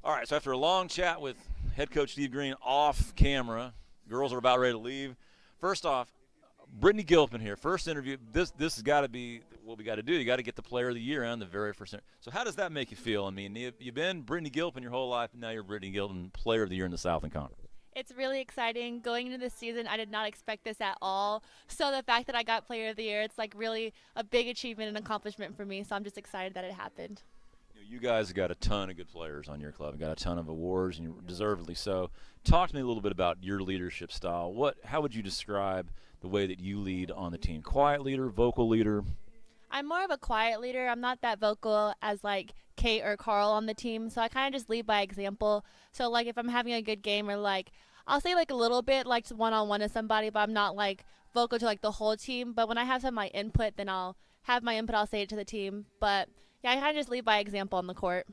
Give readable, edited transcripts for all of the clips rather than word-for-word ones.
All right, so after a long chat with head coach Steve Green off camera, girls are about ready to leave. First off, Brittany Gilpin here. First interview. This has got to be what we got to do. You got to get the Player of the Year on the very first interview. So how does that make you feel? I mean, you've been Brittany Gilpin your whole life, and now you're Brittany Gilpin, Player of the Year in the Southland Conference. It's really exciting. Going into this season, I did not expect this at all. So the fact that I got Player of the Year, it's like really a big achievement and accomplishment for me. So I'm just excited that it happened. You guys have got a ton of good players on your club. You've got a ton of awards, and you're deservedly so. Talk to me a little bit about your leadership style. How would you describe the way that you lead on the team? Quiet leader, vocal leader? I'm more of a quiet leader. I'm not that vocal as like Kate or Carl on the team. So I kind of just lead by example. So like if I'm having a good game or like I'll say like a little bit like one-on-one to somebody, but I'm not like vocal to like the whole team. But when I have some of my input, then I'll have my input. I'll say it to the team. But yeah, I kind of just lead by example on the court.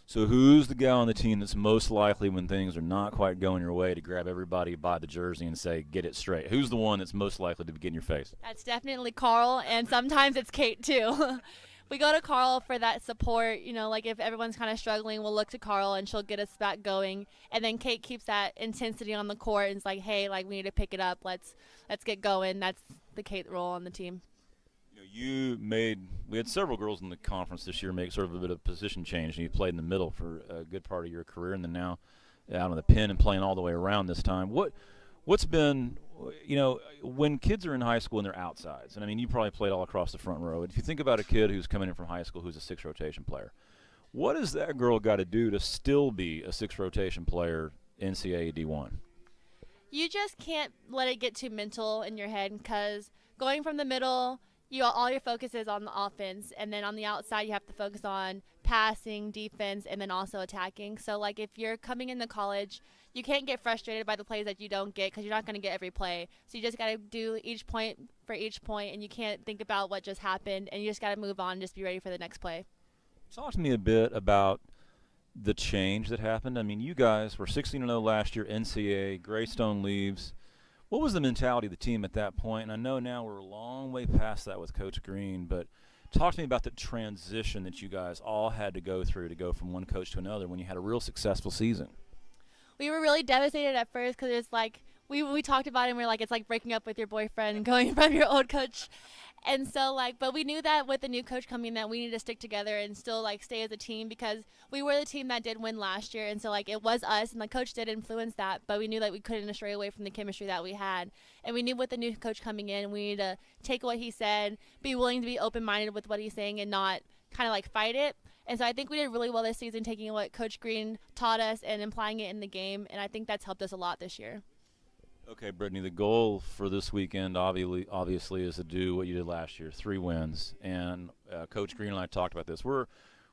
So who's the guy on the team that's most likely when things are not quite going your way to grab everybody by the jersey and say, get it straight? Who's the one that's most likely to get in your face? That's definitely Carl, and sometimes it's Kate too. We go to Carl for that support. You know, like if everyone's kind of struggling, we'll look to Carl and she'll get us back going. And then Kate keeps that intensity on the court and it's like, hey, like we need to pick it up. Let's get going. That's the Kate role on the team. We had several girls in the conference this year make sort of a bit of position change, and you played in the middle for a good part of your career, and then now out on the pin and playing all the way around this time. What's been, when kids are in high school and they're outsides, and I mean you probably played all across the front row. If you think about a kid who's coming in from high school who's a six rotation player, what has that girl got to do to still be a six rotation player NCAA D1? You just can't let it get too mental in your head because going from the middle, all your focus is on the offense, and then on the outside you have to focus on passing, defense, and then also attacking. So like if you're coming into college, you can't get frustrated by the plays that you don't get because you're not going to get every play. So you just got to do each point for each point, and you can't think about what just happened, and you just got to move on and just be ready for the next play. Talk to me a bit about the change that happened. I mean, you guys were 16-0 last year, NCAA, Greystone leaves. What was the mentality of the team at that point? And I know now we're a long way past that with Coach Green, but talk to me about the transition that you guys all had to go through to go from one coach to another when you had a real successful season. We were really devastated at first because it's like we talked about it and we were like, it's like breaking up with your boyfriend and going from your old coach. And so like, but we knew that with the new coach coming that we needed to stick together and still like stay as a team because we were the team that did win last year. And so like it was us and the coach did influence that, but we knew that we couldn't stray away from the chemistry that we had. And we knew with the new coach coming in, we needed to take what he said, be willing to be open-minded with what he's saying and not kind of like fight it. And so I think we did really well this season taking what Coach Green taught us and applying it in the game. And I think that's helped us a lot this year. Okay, Brittany, the goal for this weekend obviously is to do what you did last year, 3 wins. And Coach Green and I talked about this. We're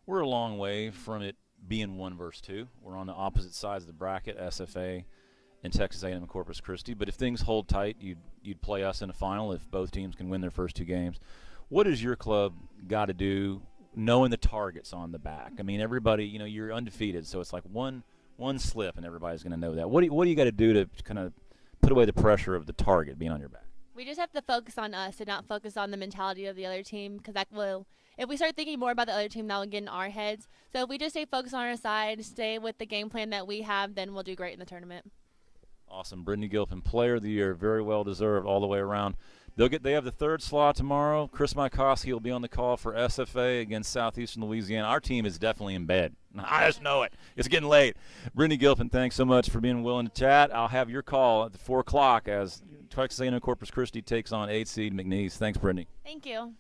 a long way from it being 1 versus 2. We're on the opposite sides of the bracket, SFA and Texas A&M and Corpus Christi. But if things hold tight, you'd play us in a final if both teams can win their first 2 games. What does your club got to do knowing the targets on the back? I mean, everybody, you're undefeated, so it's like one slip and everybody's going to know that. What do you got to do to kind of put away the pressure of the target being on your back? We just have to focus on us and not focus on the mentality of the other team because that will, if we start thinking more about the other team, that will get in our heads. So if we just stay focused on our side, stay with the game plan that we have, then we'll do great in the tournament. Awesome. Brittany Gilpin, Player of the Year, very well deserved all the way around. They have the 3rd slot tomorrow. Chris Mykoski will be on the call for SFA against Southeastern Louisiana. Our team is definitely in bed. I just know it. It's getting late. Brittany Gilpin, thanks so much for being willing to chat. I'll have your call at 4 o'clock as Texas A&M Corpus Christi takes on 8 seed McNeese. Thanks, Brittany. Thank you.